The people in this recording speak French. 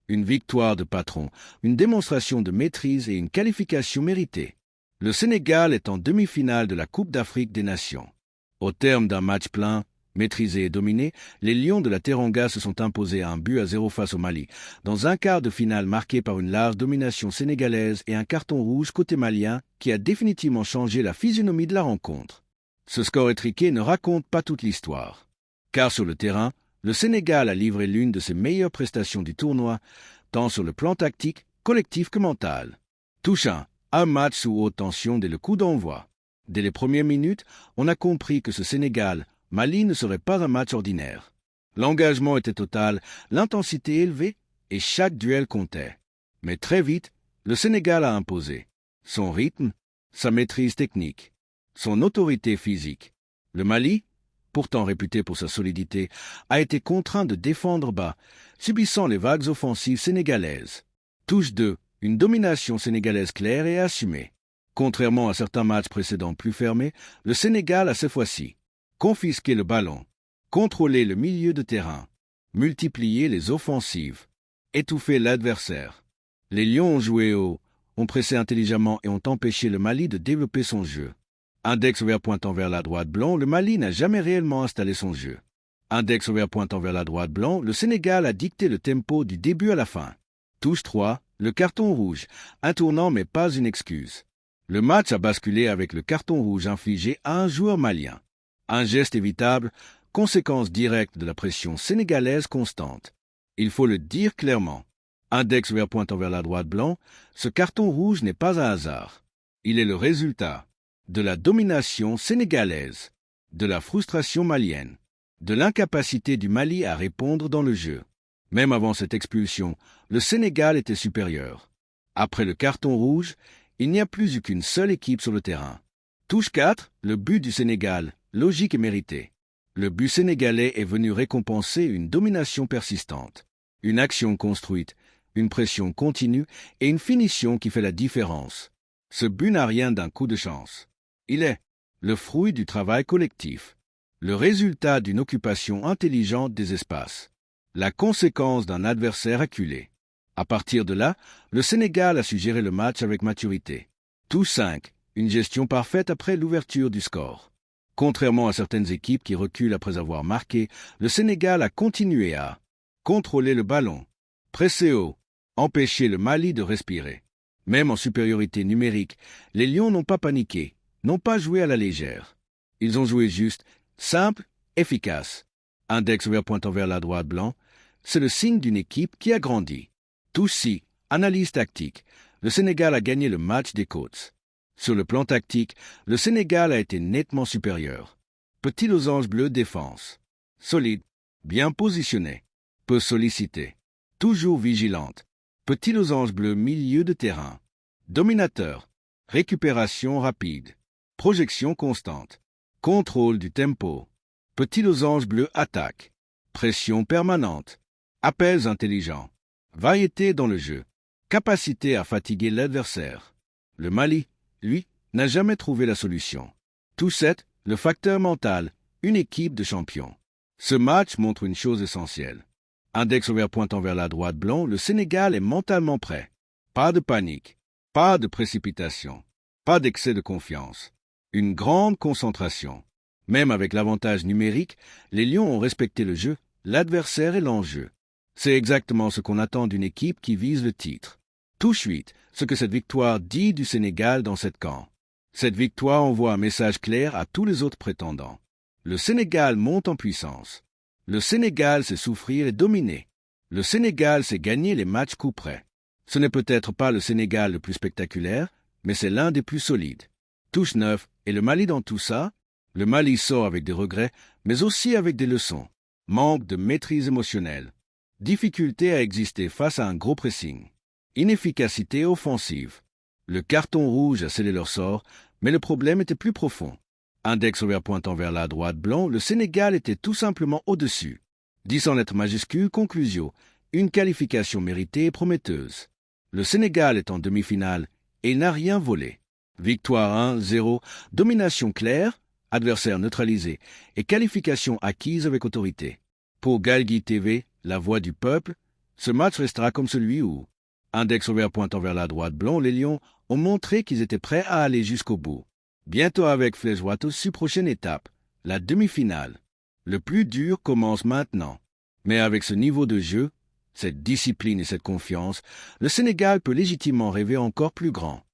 Une victoire de patron, une démonstration de maîtrise et une qualification méritée. Le Sénégal est en demi-finale de la Coupe d'Afrique des Nations. Au terme d'un match plein, maîtrisé et dominé, les Lions de la Teranga se sont imposés à 1-0 face au Mali, dans un quart de finale marqué par une large domination sénégalaise et un carton rouge côté malien qui a définitivement changé la physionomie de la rencontre. Ce score étriqué ne raconte pas toute l'histoire. Car sur le terrain, le Sénégal a livré l'une de ses meilleures prestations du tournoi, tant sur le plan tactique, collectif que mental. Touche 1, un match sous haute tension dès le coup d'envoi. Dès les premières minutes, on a compris que ce Sénégal-Mali ne serait pas un match ordinaire. L'engagement était total, l'intensité élevée et chaque duel comptait. Mais très vite, le Sénégal a imposé son rythme, sa maîtrise technique, son autorité physique. Le Mali, pourtant réputé pour sa solidité, a été contraint de défendre bas, subissant les vagues offensives sénégalaises. Touche 2, une domination sénégalaise claire et assumée. Contrairement à certains matchs précédents plus fermés, le Sénégal a cette fois-ci confisqué le ballon, contrôlé le milieu de terrain, multiplié les offensives, étouffé l'adversaire. Les Lions ont joué haut, ont pressé intelligemment et ont empêché le Mali de développer son jeu. Index ouvert pointant vers la droite blanc, le Mali n'a jamais réellement installé son jeu. Index ouvert pointant vers la droite blanc, le Sénégal a dicté le tempo du début à la fin. Touche 3, le carton rouge, un tournant mais pas une excuse. Le match a basculé avec le carton rouge infligé à un joueur malien. Un geste évitable, conséquence directe de la pression sénégalaise constante. Il faut le dire clairement. Index ouvert pointant vers la droite blanc, ce carton rouge n'est pas un hasard. Il est le résultat de la domination sénégalaise, de la frustration malienne, de l'incapacité du Mali à répondre dans le jeu. Même avant cette expulsion, le Sénégal était supérieur. Après le carton rouge, il n'y a plus eu qu'une seule équipe sur le terrain. Touche 4, le but du Sénégal, logique et mérité. Le but sénégalais est venu récompenser une domination persistante, une action construite, une pression continue et une finition qui fait la différence. Ce but n'a rien d'un coup de chance. Il est le fruit du travail collectif, le résultat d'une occupation intelligente des espaces, la conséquence d'un adversaire acculé. À partir de là, le Sénégal a su gérer le match avec maturité. Touche 5, une gestion parfaite après l'ouverture du score. Contrairement à certaines équipes qui reculent après avoir marqué, le Sénégal a continué à contrôler le ballon, presser haut, empêcher le Mali de respirer. Même en supériorité numérique, les Lions n'ont pas paniqué, n'ont pas joué à la légère. Ils ont joué juste, simple, efficace. Index ouvert pointant vers la droite blanc, c'est le signe d'une équipe qui a grandi. Touche 6, analyse tactique. Le Sénégal a gagné le match des côtes. Sur le plan tactique, le Sénégal a été nettement supérieur. Petit losange bleu défense. Solide, bien positionné, peu sollicité, toujours vigilante. Petit losange bleu milieu de terrain. Dominateur, récupération rapide, projection constante, contrôle du tempo. Petit losange bleu attaque, pression permanente, appels intelligents, variété dans le jeu, capacité à fatiguer l'adversaire. Le Mali, lui, n'a jamais trouvé la solution. Touche 7, le facteur mental, une équipe de champions. Ce match montre une chose essentielle. Index ouvert pointant vers la droite blanc, le Sénégal est mentalement prêt. Pas de panique, pas de précipitation, pas d'excès de confiance. Une grande concentration. Même avec l'avantage numérique, les Lions ont respecté le jeu, l'adversaire et l'enjeu. C'est exactement ce qu'on attend d'une équipe qui vise le titre. Touche 8, ce que cette victoire dit du Sénégal dans cette camp. Cette victoire envoie un message clair à tous les autres prétendants. Le Sénégal monte en puissance. Le Sénégal sait souffrir et dominer. Le Sénégal sait gagner les matchs coup près. Ce n'est peut-être pas le Sénégal le plus spectaculaire, mais c'est l'un des plus solides. Touche 9, et le Mali dans tout ça? Le Mali sort avec des regrets, mais aussi avec des leçons. Manque de maîtrise émotionnelle. Difficulté à exister face à un gros pressing. Inefficacité offensive. Le carton rouge a scellé leur sort, mais le problème était plus profond. Index ouvert pointant vers la droite blanc, le Sénégal était tout simplement au-dessus. 10 en lettres majuscules, conclusion. Une qualification méritée et prometteuse. Le Sénégal est en demi-finale et il n'a rien volé. Victoire 1-0, domination claire, adversaire neutralisé et qualification acquise avec autorité. Pour Galgui TV, la voix du peuple, Ce match restera comme celui où, index ouvert pointant vers la droite blanc, les Lions ont montré qu'ils étaient prêts à aller jusqu'au bout. Bientôt avec Flèche aussi, prochaine étape, la demi-finale. Le plus dur commence maintenant. Mais avec ce niveau de jeu, cette discipline et cette confiance, le Sénégal peut légitimement rêver encore plus grand.